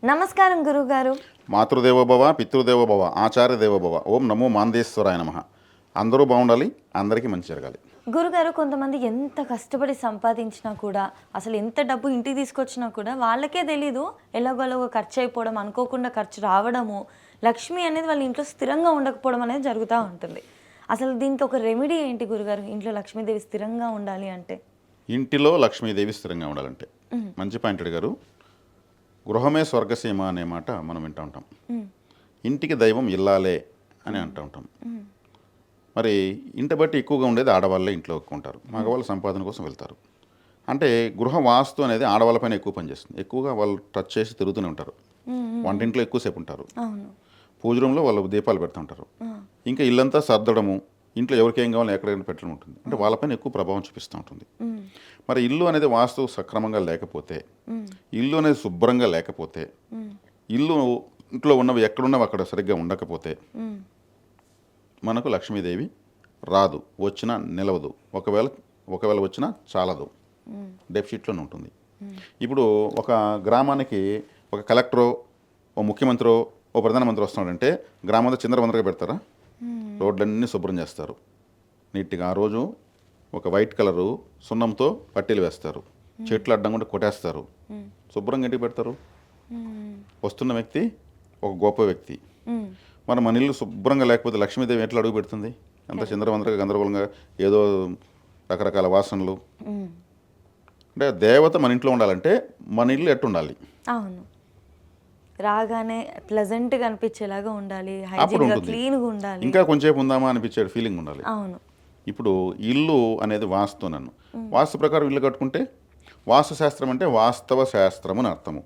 నమస్కారం గురుగారు. మాతృదేవోభవ పితృదేవోభవ ఆచార్య దేవోభవ ఓం నమో మాందేశ్వరాయ నమః. అందరూ బాగుండాలి, అందరికీ మంచి జరగాలి. గురుగారు, కొంతమంది ఎంత కష్టపడి సంపాదించినా కూడా, అసలు ఎంత డబ్బు ఇంటికి తీసుకొచ్చినా కూడా వాళ్ళకే తెలీదు ఎలాగోలాగో ఖర్చు అయిపోవడం, అనుకోకుండా ఖర్చు రావడము, లక్ష్మి అనేది వాళ్ళ ఇంట్లో స్థిరంగా ఉండకపోవడం అనేది జరుగుతూ ఉంటుంది. అసలు దీనికి ఒక రెమెడీ ఏంటి గురుగారు, ఇంట్లో లక్ష్మీదేవి స్థిరంగా ఉండాలి అంటే? ఇంటిలో లక్ష్మీదేవి స్థిరంగా ఉండాలంటే మంచి పాయింట్ అడిగారు. గృహమే స్వర్గసీమ అనే మాట మనం వింటూ ఉంటాం. ఇంటికి దైవం ఇల్లాలే అని అంటూ ఉంటాం. మరి ఇంటి బట్టి ఎక్కువగా ఉండేది ఆడవాళ్ళే ఇంట్లో ఎక్కువ ఉంటారు, మగవాళ్ళు సంపాదన కోసం వెళ్తారు. అంటే గృహ వాస్తు అనేది ఆడవాళ్ళపైన ఎక్కువ పనిచేస్తుంది. ఎక్కువగా వాళ్ళు టచ్ చేసి తిరుగుతూనే ఉంటారు. వంటింట్లో ఎక్కువసేపు ఉంటారు, పూజ రూమ్లో వాళ్ళు దీపాలు పెడుతుంటారు, ఇంకా ఇల్లంతా సర్దడము, ఇంట్లో ఎవరికేం కావాలో ఎక్కడైనా పెట్టడం ఉంటుంది. అంటే వాళ్ళపైన ఎక్కువ ప్రభావం చూపిస్తూ ఉంటుంది. మరి ఇల్లు అనేది వాస్తు సక్రమంగా లేకపోతే, ఇల్లు అనేది శుభ్రంగా లేకపోతే, ఇల్లు ఇంట్లో ఉన్నవి ఎక్కడున్నవి అక్కడ సరిగ్గా ఉండకపోతే మనకు లక్ష్మీదేవి రాదు, వచ్చినా నిలవదు, ఒకవేళ వచ్చినా చాలదు, డెఫిసిట్లోనే ఉంటుంది. ఇప్పుడు ఒక గ్రామానికి ఒక కలెక్టరో, ఓ ముఖ్యమంత్రో, ఓ ప్రధానమంత్రి వస్తున్నాడంటే గ్రామంలో చిందరవందరగా పెడతారా? రోడ్లన్నీ శుభ్రం చేస్తారు నీట్గా. ఆ రోజు ఒక వైట్ కలరు సున్నంతో పట్టీలు వేస్తారు, చెట్లు అడ్డం కూడా కొట్టేస్తారు, శుభ్రంగా ఇంటికి పెడతారు. వస్తున్న వ్యక్తి ఒక గొప్ప వ్యక్తి. మరి మన ఇల్లు శుభ్రంగా లేకపోతే లక్ష్మీదేవి ఎట్లా అడుగు పెడుతుంది? అంత చిందరవందరగా గందరగోళంగా, ఏదో రకరకాల వాసనలు. అంటే దేవత మన ఇంట్లో ఉండాలంటే మన ఇల్లు ఎట్టు ఉండాలి? అవును, రాగానే ప్లెజెంట్గా అనిపించేలాగా ఉండాలి, అప్పుడు హైజీన్గా ఉంటుంది. క్లీన్గా ఉండాలి. ఇంకా కొంచెంసేపు ఉందామా అనిపించే ఫీలింగ్ ఉండాలి. అవును. ఇప్పుడు ఇల్లు అనేది వాస్తు నన్ను వాస్తు ప్రకారం ఇల్లు కట్టుకుంటే, వాస్తు శాస్త్రం అంటే వాస్తవ శాస్త్రం అని అర్థము.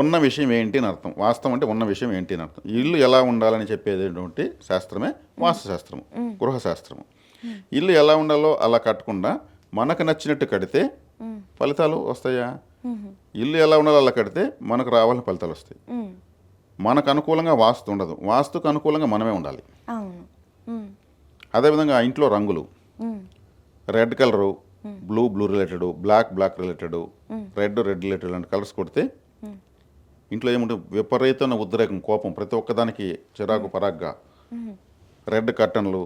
ఉన్న విషయం ఏంటి అని అర్థం. వాస్తవం అంటే ఉన్న విషయం ఏంటి అని అర్థం. ఇల్లు ఎలా ఉండాలని చెప్పేటువంటి శాస్త్రమే వాస్తు శాస్త్రము, గృహశాస్త్రము. ఇల్లు ఎలా ఉండాలో అలా కట్టకుండా మనకు నచ్చినట్టు కడితే ఫలితాలు వస్తాయా? ఇల్లు ఎలా ఉండాలో అలా కడితే మనకు రావాల్సిన ఫలితాలు వస్తాయి. మనకు అనుకూలంగా వాస్తు ఉండదు, వాస్తుకు అనుకూలంగా మనమే ఉండాలి. అవును. అదేవిధంగా ఆ ఇంట్లో రంగులు, red colour blue related, black related, red related లాంటి కలర్స్ కొడితే ఇంట్లో ఏముంటుంది? విపరీతమైన ఉద్రేకం, కోపం, ప్రతి ఒక్కదానికి చిరాకు పరాగ్గా. రెడ్ కర్టన్లు,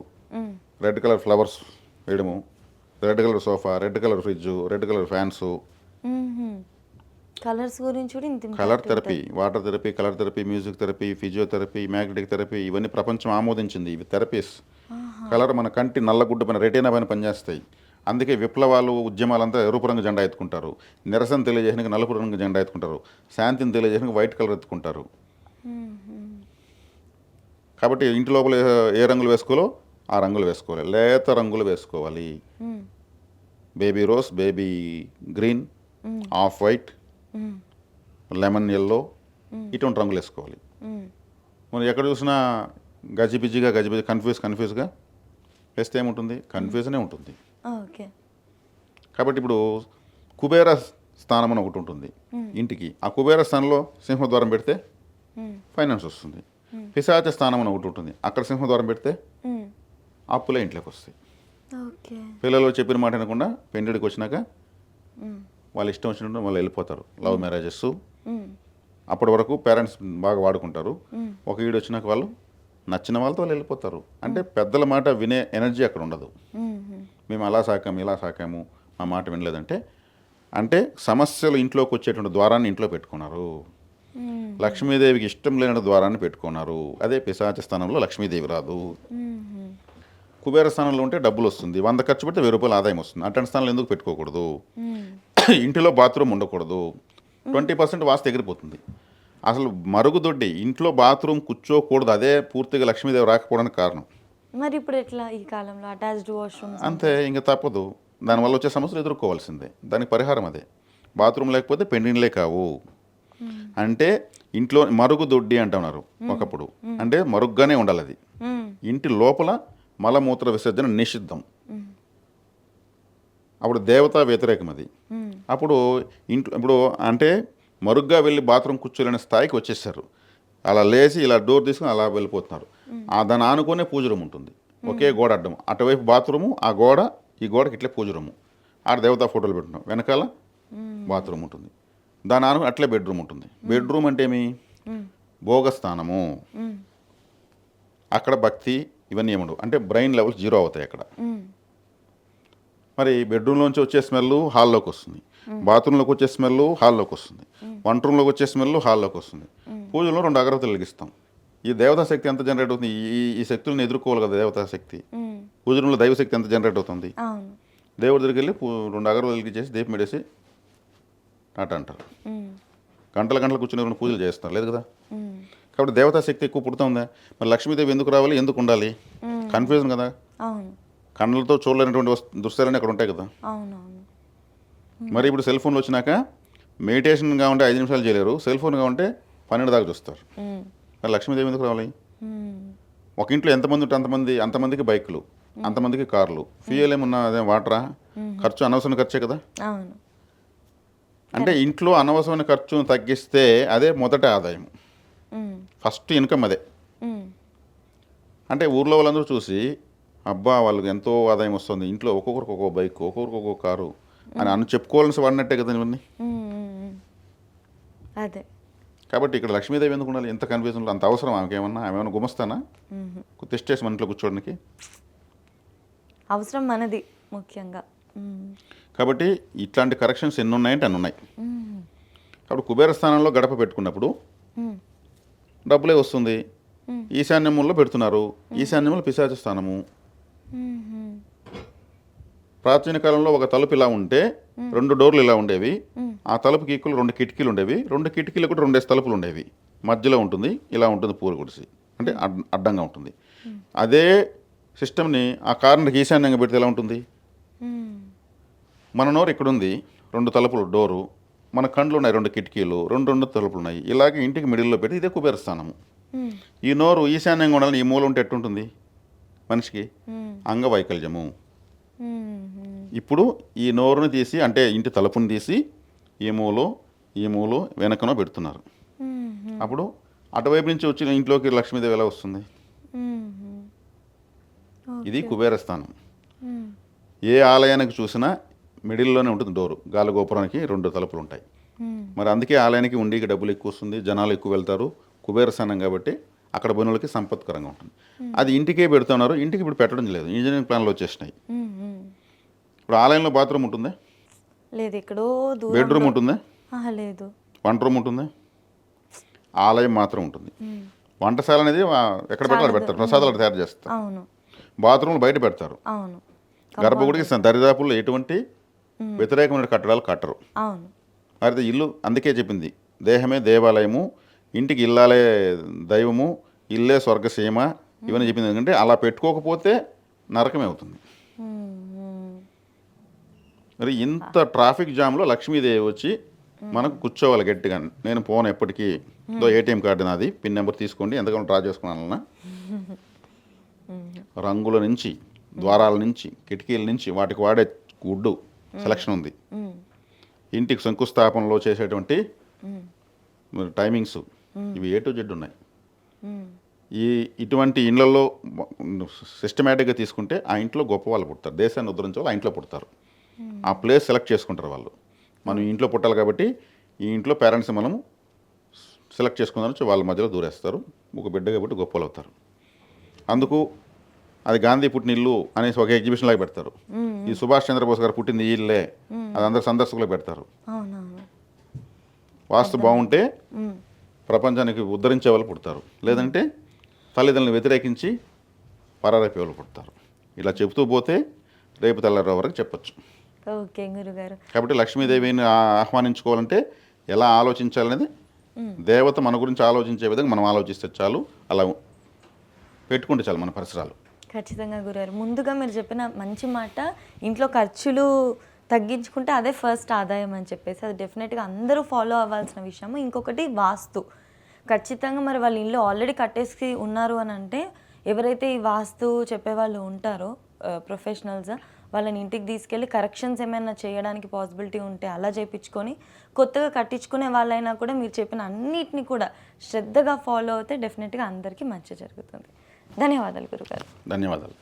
రెడ్ కలర్ ఫ్లవర్స్ వేయడము, red colour sofa, red colour fridge, red colour fans. Colours గురించి కూడా ఇంత colour therapy, water therapy, colour therapy, music therapy, physiotherapy, magnetic therapy, ఇవన్నీ ప్రపంచం ఆమోదించింది. ఇవి థెరపీస్. కలర్ మన కంటి నల్లగుడ్డ పైన, రెటీనా పైన పనిచేస్తాయి. అందుకే విప్లవాలు, ఉద్యమాలంతా ఎరుపు రంగు జెండా ఎత్తుకుంటారు, నిరసన తెలియజేయడానికి నలుపు రంగు జెండా ఎత్తుకుంటారు, శాంతిని తెలియజేయడానికి వైట్ కలర్ ఎత్తుకుంటారు. కాబట్టి ఇంటి లోపల ఏ రంగులు వేసుకోవాలో ఆ రంగులు వేసుకోవాలి. లేత రంగులు వేసుకోవాలి. Baby rose, baby green, off white, lemon yellow, ఇటువంటి రంగులు వేసుకోవాలి. మనం ఎక్కడ చూసినా గజిబిజిగా కన్ఫ్యూజ్గా వేస్తే ఏముంటుంది? కన్ఫ్యూజనే ఉంటుంది. ఓకే. కాబట్టి ఇప్పుడు కుబేర స్థానం అని ఒకటి ఉంటుంది ఇంటికి. ఆ కుబేర స్థానంలో సింహద్వారం పెడితే ఫైనాన్స్ వస్తుంది. పిశాచ స్థానం అని ఒకటి ఉంటుంది, అక్కడ సింహద్వారం పెడితే అప్పులే ఇంట్లోకి వస్తాయి. పిల్లలు చెప్పిన మాట వినకుండా పెండిడికి వచ్చినాక వాళ్ళు ఇష్టం వచ్చినట్టు వాళ్ళు వెళ్ళిపోతారు. Love marriages. అప్పటి వరకు పేరెంట్స్ బాగా వాడుకుంటారు. ఒక ఈడు వచ్చినాక వాళ్ళు నచ్చిన వాళ్ళతో వాళ్ళు వెళ్ళిపోతారు. అంటే పెద్దల మాట వినే ఎనర్జీ అక్కడ ఉండదు. మేము అలా సాకాము, ఇలా సాకాము, మా మాట వినలేదంటే అంటే సమస్యలు ఇంట్లోకి వచ్చేటువంటి ద్వారాన్ని ఇంట్లో పెట్టుకున్నారు. లక్ష్మీదేవికి ఇష్టం లేని ద్వారాన్ని పెట్టుకున్నారు. అదే పిశాచ స్థానంలో లక్ష్మీదేవి రాదు. కుబేర స్థానంలో ఉంటే డబ్బులు వస్తుంది, 100 ఖర్చు పెడితే 1000 రూపాయలు ఆదాయం వస్తుంది. అటువంటి స్థానంలో ఎందుకు పెట్టుకోకూడదు? ఇంటిలో బాత్రూమ్ ఉండకూడదు, 20% వాస్తు ఎగిరిపోతుంది. అసలు మరుగుదొడ్డి, ఇంట్లో బాత్రూమ్ కూర్చోకూడదు, అదే పూర్తిగా లక్ష్మీదేవి రాకపోవడానికి కారణం. మరి ఇప్పుడు ఎట్లా ఈ కాలంలో అటాచ్డ్ వాష్రూమ్? అంతే, ఇంకా తప్పదు. దానివల్ల వచ్చే సమస్యలు ఎదుర్కోవాల్సిందే. దానికి పరిహారం అదే. బాత్రూమ్ లేకపోతే పెండిన్లే కావు. అంటే ఇంట్లో మరుగుదొడ్డి అంటున్నారు ఒకప్పుడు, అంటే మరుగ్గానే ఉండాలి అది. ఇంటి లోపల మలమూత్ర విసర్జన నిషిద్ధం. అప్పుడు దేవతా వ్యతిరేకం అది. అప్పుడు ఇంట్లో ఇప్పుడు అంటే మరుగ్గా వెళ్ళి బాత్రూమ్ కూర్చోలేని స్థాయికి వచ్చేసారు. అలా లేచి ఇలా డోర్ తీసుకుని అలా వెళ్ళిపోతున్నారు. దాన్ని ఆనుకునే పూజ రూమ్ ఉంటుంది, ఒకే గోడ అడ్డం. అటువైపు బాత్రూము, ఆ గోడ ఈ గోడకి ఇట్లే పూజ రూము. ఆడ దేవతా ఫోటోలు పెట్టున్నాం, వెనకాల బాత్రూమ్ ఉంటుంది. దాని అట్లే బెడ్రూమ్ ఉంటుంది. బెడ్రూమ్ అంటే ఏమి? భోగస్థానము. అక్కడ భక్తి ఇవన్నీ ఏముండవు, అంటే బ్రెయిన్ లెవెల్స్ జీరో అవుతాయి అక్కడ. మరి బెడ్రూమ్లోంచి వచ్చే స్మెల్ హాల్లోకి వస్తుంది, బాత్రూంలోకి వచ్చే స్మెల్ హాల్లోకి వస్తుంది, వంట రూమ్లోకి వచ్చే స్మెల్ హాల్లోకి వస్తుంది. పూజలో 2 అగరబత్తులు వెలిగిస్తాం. ఈ దేవతా శక్తి ఎంత జనరేట్ అవుతుంది? ఈ శక్తులను ఎదుర్కోవాలి కదా దేవతా శక్తి. పూజ రూమ్లో దైవశక్తి ఎంత జనరేట్ అవుతుంది? దేవుడి దగ్గరికి వెళ్ళి 2 అగరబత్తులు వెలిగించేసి దీపం పెట్టేసి టాటా అంటారు. గంటల కూర్చుని పూజలు చేస్తారు, లేదు కదా. కాబట్టి దేవతా శక్తి ఎక్కువ పుడుతుందా? మరి లక్ష్మీదేవి ఎందుకు రావాలి, ఎందుకు ఉండాలి? కన్ఫ్యూజన్ కదా. కళ్ళతో చూడలేనటువంటి దృశ్యాలన్నీ అక్కడ ఉంటాయి కదా. మరి ఇప్పుడు సెల్ ఫోన్లు వచ్చినాక మెడిటేషన్గా ఉంటే 5 నిమిషాలు చేయలేరు, సెల్ ఫోన్గా ఉంటే 12 దాకా చూస్తారు. మరి లక్ష్మీదేవి ఎందుకు రావాలి? ఒక ఇంట్లో ఎంతమంది ఉంటే అంతమందికి బైకులు, అంతమందికి కార్లు, ఫ్యూయల్ ఏమున్నా అదే వాటరా, ఖర్చు అనవసరమైన ఖర్చే కదా. అంటే ఇంట్లో అనవసరమైన ఖర్చును తగ్గిస్తే అదే మొదటి ఆదాయం, ఫస్ట్ ఇన్కమ్ అదే. అంటే ఊర్లో వాళ్ళందరూ చూసి అబ్బా వాళ్ళకి ఎంతో ఆదాయం వస్తుంది, ఇంట్లో ఒక్కొక్కరికి ఒక్కొక్క బైక్, ఒక్కొక్కరికి ఒక్కొక్క కారు అని చెప్పుకోవాల్సి వాడినట్టే కదా ఇవన్నీ. అదే కాబట్టి ఇక్కడ లక్ష్మీదేవి ఎందుకు ఉండాలి? ఎంత కన్ఫ్యూజన్లో, అంత అవసరం ఆమె ఏమైనా గుమస్తానా తెస్టేసి మన ఇంట్లో కూర్చోడానికి? అవసరం మనది ముఖ్యంగా. కాబట్టి ఇట్లాంటి కరెక్షన్స్ ఎన్ని ఉన్నాయంటే అన్ని ఉన్నాయి. కాబట్టి కుబేర స్థానంలో గడప పెట్టుకున్నప్పుడు డబ్బులే వస్తుంది. ఈశాన్యములో పెడుతున్నారు, ఈశాన్యములో పిశాచ స్థానము. ప్రాచీన కాలంలో ఒక తలుపు ఇలా ఉంటే 2 డోర్లు ఇలా ఉండేవి, ఆ తలుపుకి ఈక్వల్ 2 కిటికీలు ఉండేవి, 2 కిటికీలు కూడా 2 తలుపులు ఉండేవి, మధ్యలో ఉంటుంది ఇలా ఉంటుంది పూల గుడిసి, అంటే అడ్డంగా ఉంటుంది. అదే సిస్టమ్ని ఆ కార్నర్కి ఈశాన్యంగా పెడితే ఎలా ఉంటుంది? మన నోరు ఇక్కడ ఉంది, 2 తలుపులు డోరు, మన కండ్లు ఉన్నాయి 2 కిటికీలు, 2 తలుపులు ఉన్నాయి. ఇలాగే ఇంటికి మిడిల్లో పెట్టి ఇదే కుబేర స్థానము. ఈ నోరు ఈశాన్యంగా ఉండాలని ఈ మూల ఉంటే ఎట్టుంటుంది మనిషికి? అంగవైకల్యము. ఇప్పుడు ఈ నోరుని తీసి, అంటే ఇంటి తలుపుని తీసి ఈ మూలో వెనకనో పెడుతున్నారు. అప్పుడు అటువైపు నుంచి వచ్చిన ఇంట్లోకి లక్ష్మీదేవి ఎలా వస్తుంది? ఇది కుబేర స్థానం. ఏ ఆలయానికి చూసినా మిడిల్లోనే ఉంటుంది డోరు, గాలి గోపురానికి 2 తలుపులు ఉంటాయి. మరి అందుకే ఆలయానికి ఉండికి డబ్బులు ఎక్కువ వస్తుంది, జనాలు ఎక్కువ వెళ్తారు. కుబేర స్థానం కాబట్టి అక్కడ బనులకి సంపత్కరంగా ఉంటుంది. అది ఇంటికే పెడుతున్నారు, ఇంటికి ఇప్పుడు పెట్టడం లేదు, ఇంజనీరింగ్ ప్లాన్లు వచ్చేసినాయి. ఇప్పుడు ఆలయంలో బాత్రూమ్ ఉంటుందా? లేదు. ఎక్కడో బెడ్రూమ్ ఉంటుందా? లేదు. వంట రూమ్ ఉంటుందా? ఆలయం మాత్రం ఉంటుంది. వంటశాల అనేది ఎక్కడ పెట్టాలి పెడతారు, ప్రసాదాలు తయారు చేస్తారు. బాత్రూమ్లు బయట పెడతారు. గర్భగుడికి దరిదాపుల్లో ఎటువంటి వ్యతిరేకమైన కట్టడాలు కట్టరు. అయితే ఇల్లు అందుకే చెప్పింది, దేహమే దేవాలయము, ఇంటికి ఇల్లాలే దైవము, ఇల్లే స్వర్గసీమ, ఇవన్నీ చెప్పింది. ఎందుకంటే అలా పెట్టుకోకపోతే నరకమే అవుతుంది. మరి ఇంత ట్రాఫిక్ జామ్లో లక్ష్మీదేవి వచ్చి మనకు కూర్చోవాలి గట్టిగా. నేను పోను ఎప్పటికీ, ఏటీఎం కార్డు నాది, పిన్ నెంబర్ తీసుకోండి, ఎంతగానో డ్రా చేసుకున్నాను. రంగుల నుంచి, ద్వారాల నుంచి, కిటికీల నుంచి వాటికి వాడే గుడ్డు సెలక్షన్ ఉంది. ఇంటికి శంకుస్థాపనలో చేసేటువంటి టైమింగ్స్ ఇవి A to Z ఉన్నాయి. ఇటువంటి ఇళ్లలో సిస్టమేటిక్గా తీసుకుంటే ఆ ఇంట్లో గొప్ప వాళ్ళు పుడతారు, దేశాన్ని ఉద్ధరించే వాళ్ళు ఆ ఇంట్లో పుడతారు. ఆ ప్లేస్ సెలెక్ట్ చేసుకుంటారు వాళ్ళు. మనం ఇంట్లో పుట్టాలి కాబట్టి ఈ ఇంట్లో పేరెంట్స్ మనం సెలెక్ట్ చేసుకుందాం, వాళ్ళ మధ్యలో దూరేస్తారు. ఒక బిడ్డ కాబట్టి గొప్ప వాళ్ళు అవుతారు. అందుకు అది గాంధీ పుట్టిన ఇల్లు అనేసి ఒక ఎగ్జిబిషన్ లాగా పెడతారు. ఈ సుభాష్ చంద్రబోస్ గారు పుట్టింది ఈ ఇల్లే, అది అందరు సందర్శకులు పెడతారు. వాస్తు బాగుంటే ప్రపంచానికి ఉద్ధరించే వాళ్ళు పుడతారు, లేదంటే తల్లిదండ్రులను వ్యతిరేకించి పరారైపోయే వాళ్ళు పుడతారు. ఇలా చెబుతూ పోతే రేపు తెల్లారి వరకు చెప్పచ్చు. ఓకే గురుగారు. కాబట్టి లక్ష్మీదేవిని ఆహ్వానించుకోవాలంటే ఎలా ఆలోచించాలనేది, దేవత మన గురించి ఆలోచించే విధంగా మనం ఆలోచిస్తే చాలు, అలా పెట్టుకుంటే చాలు మన పరిసరాలు. ఖచ్చితంగా గురుగారు. ముందుగా మీరు చెప్పిన మంచి మాట, ఇంట్లో ఖర్చులు తగ్గించుకుంటే అదే ఫస్ట్ ఆదాయం అని చెప్పేసి, అది డెఫినెట్గా అందరూ ఫాలో అవ్వాల్సిన విషయము. ఇంకొకటి వాస్తు. ఖచ్చితంగా మరి వాళ్ళ ఇల్లు ఆల్రెడీ కట్టేసి ఉన్నారు అని అంటే, ఎవరైతే ఈ వాస్తు చెప్పేవాళ్ళు ఉంటారో ప్రొఫెషనల్స్, వాళ్ళని ఇంటికి తీసుకెళ్ళి కరెక్షన్స్ ఏమైనా చేయడానికి పాసిబిలిటీ ఉంటే అలా చేయించుకొని, కొత్తగా కట్టించుకునే వాళ్ళైనా కూడా మీరు చెప్పిన అన్నిటిని కూడా శ్రద్ధగా ఫాలో అయితే డెఫినెట్గా అందరికీ మంచి జరుగుతుంది. ధన్యవాదాలు గురుగారు. ధన్యవాదాలు.